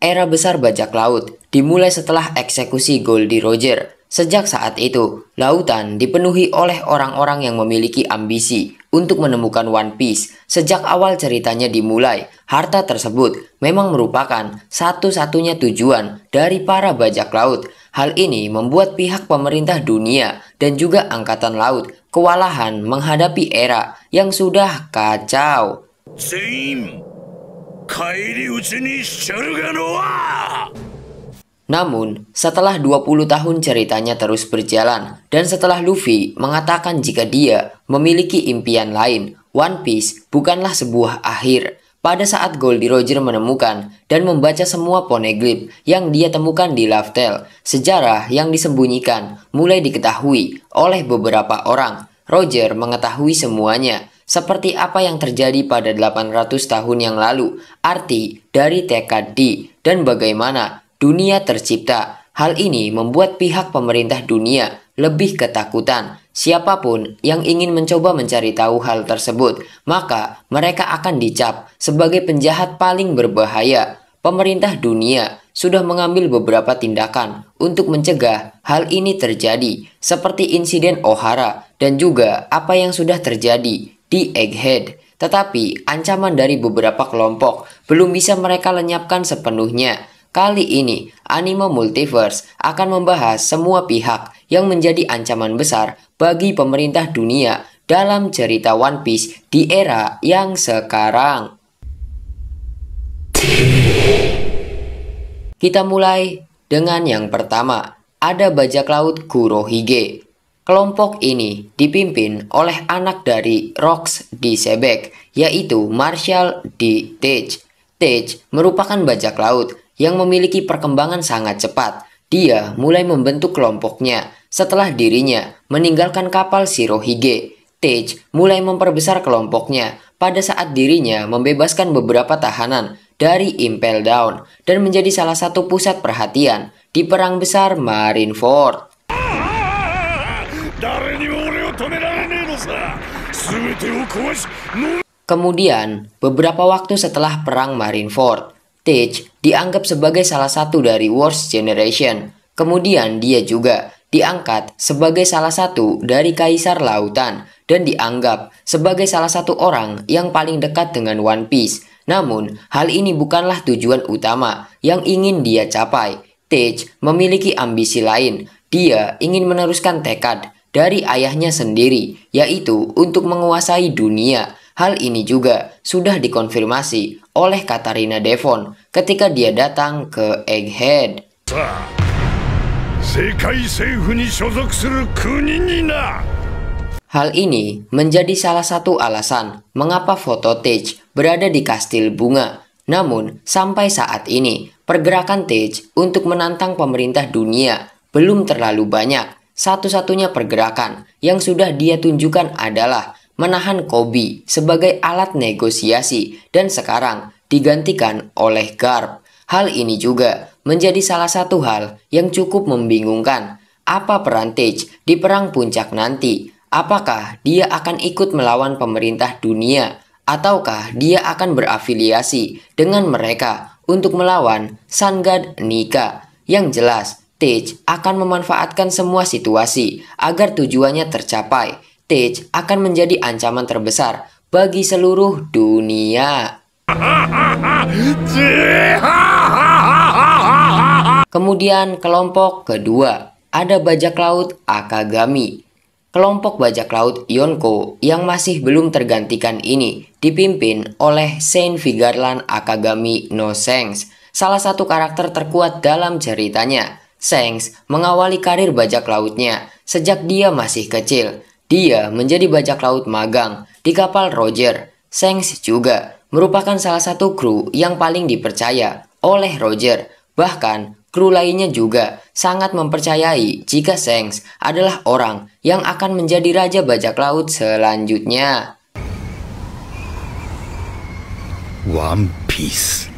Era besar bajak laut dimulai setelah eksekusi Goldie Roger. Sejak saat itu, lautan dipenuhi oleh orang-orang yang memiliki ambisi untuk menemukan One Piece. Sejak awal ceritanya dimulai, harta tersebut memang merupakan satu-satunya tujuan dari para bajak laut. Hal ini membuat pihak pemerintah dunia dan juga angkatan laut kewalahan menghadapi era yang sudah kacau. Namun, setelah 20 tahun ceritanya terus berjalan, dan setelah Luffy mengatakan jika dia memiliki impian lain, One Piece bukanlah sebuah akhir. Pada saat Goldie Roger menemukan dan membaca semua poneglyph yang dia temukan di Laugh Tale, sejarah yang disembunyikan mulai diketahui oleh beberapa orang. Roger mengetahui semuanya, seperti apa yang terjadi pada 800 tahun yang lalu, arti dari tekad D, dan bagaimana dunia tercipta. Hal ini membuat pihak pemerintah dunia lebih ketakutan. Siapapun yang ingin mencoba mencari tahu hal tersebut, maka mereka akan dicap sebagai penjahat paling berbahaya. Pemerintah dunia sudah mengambil beberapa tindakan untuk mencegah hal ini terjadi, seperti insiden Ohara dan juga apa yang sudah terjadi di Egghead. Tetapi ancaman dari beberapa kelompok belum bisa mereka lenyapkan sepenuhnya. Kali ini, Anime Multiverse akan membahas semua pihak yang menjadi ancaman besar bagi pemerintah dunia dalam cerita One Piece di era yang sekarang. Kita mulai dengan yang pertama, ada bajak laut Kurohige. Kelompok ini dipimpin oleh anak dari Rocks D. Sebek, yaitu Marshall D. Teach. Teach merupakan bajak laut yang memiliki perkembangan sangat cepat. Dia mulai membentuk kelompoknya setelah dirinya meninggalkan kapal Shirohige. Teach mulai memperbesar kelompoknya pada saat dirinya membebaskan beberapa tahanan dari Impel Down dan menjadi salah satu pusat perhatian di perang besar Marineford. Kemudian, beberapa waktu setelah perang Marineford, Teach dianggap sebagai salah satu dari Worst Generation. Kemudian dia juga diangkat sebagai salah satu dari Kaisar Lautan dan dianggap sebagai salah satu orang yang paling dekat dengan One Piece. Namun, hal ini bukanlah tujuan utama yang ingin dia capai. Teach memiliki ambisi lain. Dia ingin meneruskan tekad dari ayahnya sendiri, yaitu untuk menguasai dunia. Hal ini juga sudah dikonfirmasi oleh Katarina Devon ketika dia datang ke Egghead. Hal ini menjadi salah satu alasan mengapa foto Teach berada di kastil bunga. Namun, sampai saat ini, pergerakan Teach untuk menantang pemerintah dunia belum terlalu banyak. Satu-satunya pergerakan yang sudah dia tunjukkan adalah menahan Kobe sebagai alat negosiasi dan sekarang digantikan oleh Garp. Hal ini juga menjadi salah satu hal yang cukup membingungkan. Apa peran Teach di perang puncak nanti? Apakah dia akan ikut melawan pemerintah dunia? Ataukah dia akan berafiliasi dengan mereka untuk melawan Sun God Nika? Yang jelas, Teach akan memanfaatkan semua situasi agar tujuannya tercapai. Teach akan menjadi ancaman terbesar bagi seluruh dunia. Kemudian kelompok kedua, ada bajak laut Akagami. Kelompok bajak laut Yonko yang masih belum tergantikan ini dipimpin oleh Saint Vigarland Akagami no Shanks, salah satu karakter terkuat dalam ceritanya. Shanks mengawali karir bajak lautnya sejak dia masih kecil. Dia menjadi bajak laut magang di kapal Roger. Shanks juga merupakan salah satu kru yang paling dipercaya oleh Roger. Bahkan, kru lainnya juga sangat mempercayai jika Shanks adalah orang yang akan menjadi raja bajak laut selanjutnya. One Piece.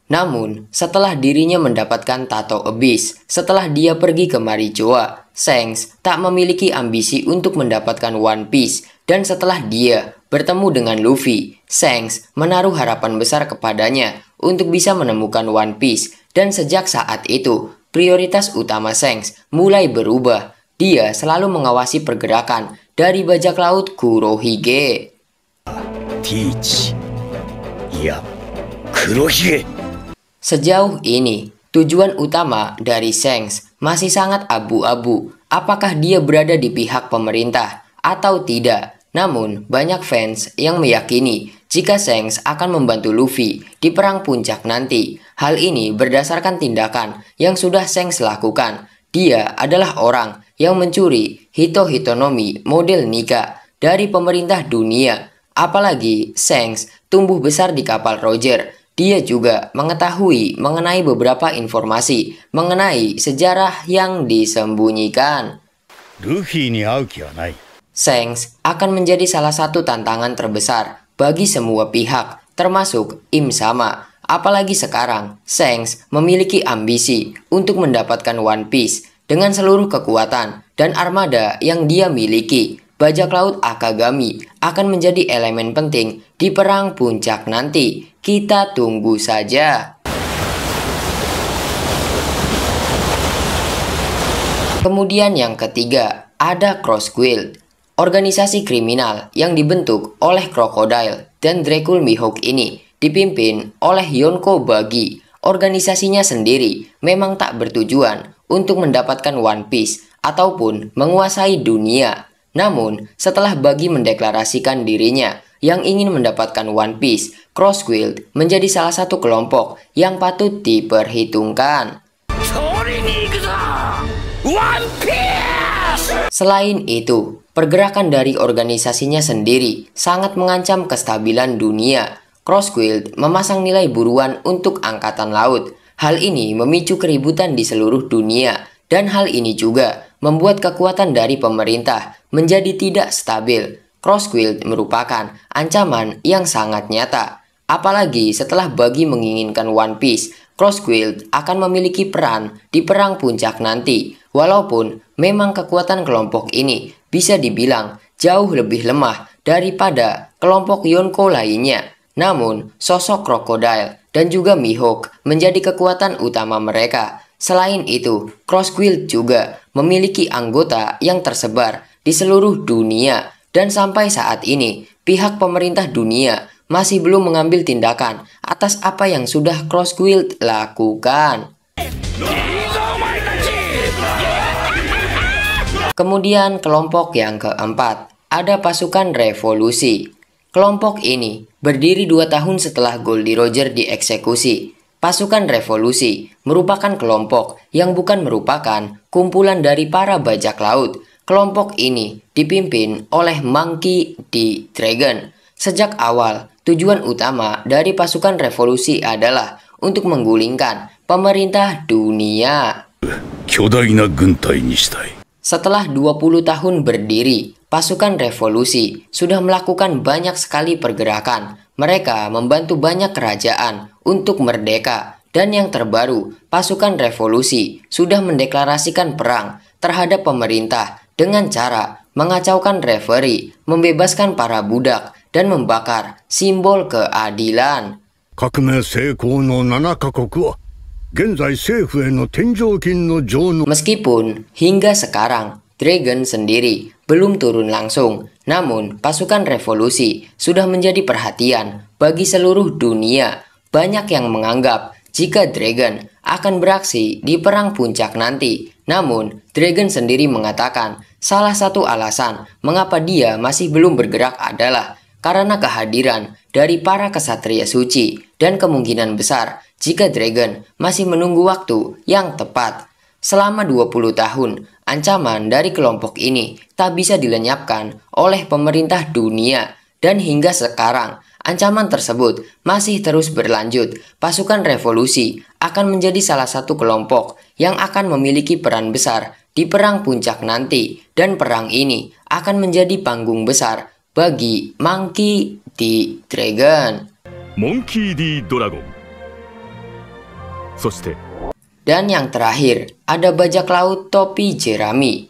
Namun, setelah dirinya mendapatkan tato Abyss, setelah dia pergi ke Marijoa, Shanks tak memiliki ambisi untuk mendapatkan One Piece, dan setelah dia bertemu dengan Luffy, Shanks menaruh harapan besar kepadanya untuk bisa menemukan One Piece. Dan sejak saat itu, prioritas utama Shanks mulai berubah. Dia selalu mengawasi pergerakan dari bajak laut Kurohige. Teach. Ya, Kurohige. Sejauh ini, tujuan utama dari Shanks masih sangat abu-abu. Apakah dia berada di pihak pemerintah atau tidak? Namun, banyak fans yang meyakini jika Shanks akan membantu Luffy di perang puncak nanti. Hal ini berdasarkan tindakan yang sudah Shanks lakukan. Dia adalah orang yang mencuri Hito-Hitonomi model Nika dari pemerintah dunia. Apalagi Shanks tumbuh besar di kapal Roger. Dia juga mengetahui mengenai beberapa informasi mengenai sejarah yang disembunyikan. Luffy ni au ki wa nai. Shanks akan menjadi salah satu tantangan terbesar bagi semua pihak, termasuk Im sama. Apalagi sekarang, Shanks memiliki ambisi untuk mendapatkan One Piece dengan seluruh kekuatan dan armada yang dia miliki. Bajak laut Akagami akan menjadi elemen penting di perang puncak nanti. Kita tunggu saja. Kemudian yang ketiga, ada Cross Guild. Organisasi kriminal yang dibentuk oleh Crocodile dan Dracul Mihawk ini dipimpin oleh Yonko Bagi. Organisasinya sendiri memang tak bertujuan untuk mendapatkan One Piece ataupun menguasai dunia. Namun, setelah Bagi mendeklarasikan dirinya yang ingin mendapatkan One Piece, Cross Guild menjadi salah satu kelompok yang patut diperhitungkan. One Piece! Selain itu, pergerakan dari organisasinya sendiri sangat mengancam kestabilan dunia. Cross Guild memasang nilai buruan untuk angkatan laut. Hal ini memicu keributan di seluruh dunia. Dan hal ini juga membuat kekuatan dari pemerintah menjadi tidak stabil. Cross Guild merupakan ancaman yang sangat nyata. Apalagi setelah Bagi menginginkan One Piece, Cross Guild akan memiliki peran di perang puncak nanti. Walaupun memang kekuatan kelompok ini bisa dibilang jauh lebih lemah daripada kelompok Yonko lainnya. Namun, sosok Crocodile dan juga Mihawk menjadi kekuatan utama mereka. Selain itu, Cross Guild juga memiliki anggota yang tersebar di seluruh dunia. Dan sampai saat ini, pihak pemerintah dunia masih belum mengambil tindakan atas apa yang sudah Cross Guild lakukan. Kemudian kelompok yang keempat, ada pasukan revolusi. Kelompok ini berdiri 2 tahun setelah Goldie Roger dieksekusi. Pasukan revolusi merupakan kelompok yang bukan merupakan kumpulan dari para bajak laut. Kelompok ini dipimpin oleh Monkey D. Dragon. Sejak awal, tujuan utama dari pasukan revolusi adalah untuk menggulingkan pemerintah dunia. Setelah 20 tahun berdiri, pasukan revolusi sudah melakukan banyak sekali pergerakan. Mereka membantu banyak kerajaan untuk merdeka. Dan yang terbaru, pasukan revolusi sudah mendeklarasikan perang terhadap pemerintah dengan cara mengacaukan referee, membebaskan para budak, dan membakar simbol keadilan. Meskipun hingga sekarang Dragon sendiri belum turun langsung, namun pasukan revolusi sudah menjadi perhatian bagi seluruh dunia. Banyak yang menganggap jika Dragon akan beraksi di perang puncak nanti. Namun, Dragon sendiri mengatakan salah satu alasan mengapa dia masih belum bergerak adalah karena kehadiran dari para kesatria suci dan kemungkinan besar jika Dragon masih menunggu waktu yang tepat. Selama 20 tahun, ancaman dari kelompok ini tak bisa dilenyapkan oleh pemerintah dunia. Dan hingga sekarang, ancaman tersebut masih terus berlanjut. Pasukan revolusi akan menjadi salah satu kelompok yang akan memiliki peran besar di perang puncak nanti. Dan perang ini akan menjadi panggung besar bagi Monkey D. Dragon. Monkey D. Dragon. Dan yang terakhir, ada bajak laut topi jerami.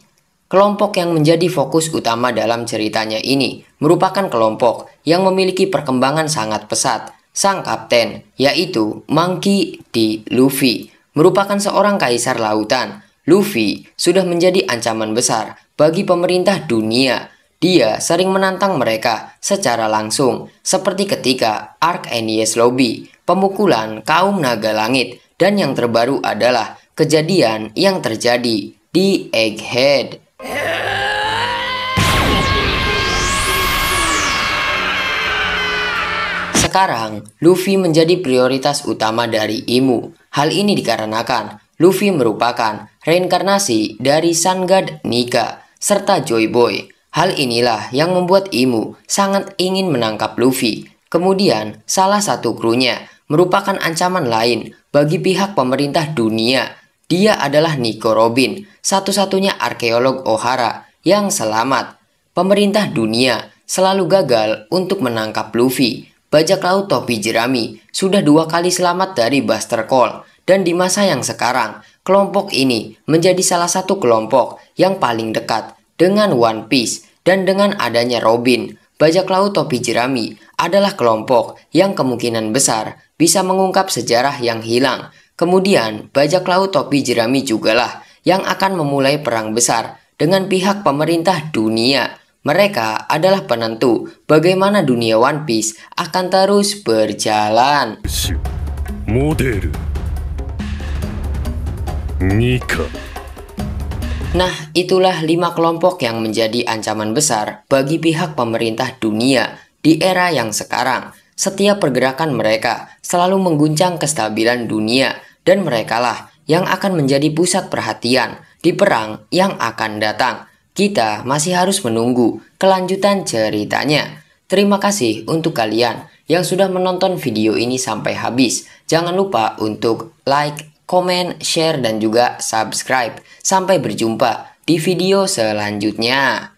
Kelompok yang menjadi fokus utama dalam ceritanya ini merupakan kelompok yang memiliki perkembangan sangat pesat. Sang kapten, yaitu Monkey D. Luffy, merupakan seorang kaisar lautan. Luffy sudah menjadi ancaman besar bagi pemerintah dunia. Dia sering menantang mereka secara langsung, seperti ketika Arc Enies Lobby, pemukulan kaum naga langit, dan yang terbaru adalah kejadian yang terjadi di Egghead. Sekarang, Luffy menjadi prioritas utama dari Imu. Hal ini dikarenakan Luffy merupakan reinkarnasi dari Sun God Nika serta Joy Boy. Hal inilah yang membuat Imu sangat ingin menangkap Luffy. Kemudian, salah satu krunya merupakan ancaman lain bagi pihak pemerintah dunia. Dia adalah Nico Robin, satu-satunya arkeolog Ohara yang selamat. Pemerintah dunia selalu gagal untuk menangkap Luffy. Bajak laut topi jerami sudah 2 kali selamat dari Buster Call, dan di masa yang sekarang, kelompok ini menjadi salah satu kelompok yang paling dekat dengan One Piece. Dan dengan adanya Robin, bajak laut topi jerami adalah kelompok yang kemungkinan besar bisa mengungkap sejarah yang hilang. Kemudian, bajak laut topi jerami jugalah yang akan memulai perang besar dengan pihak pemerintah dunia. Mereka adalah penentu bagaimana dunia One Piece akan terus berjalan. Model Nika. Nah, itulah 5 kelompok yang menjadi ancaman besar bagi pihak pemerintah dunia di era yang sekarang. Setiap pergerakan mereka selalu mengguncang kestabilan dunia, dan merekalah yang akan menjadi pusat perhatian di perang yang akan datang. Kita masih harus menunggu kelanjutan ceritanya. Terima kasih untuk kalian yang sudah menonton video ini sampai habis. Jangan lupa untuk like, komen, share, dan juga subscribe. Sampai berjumpa di video selanjutnya.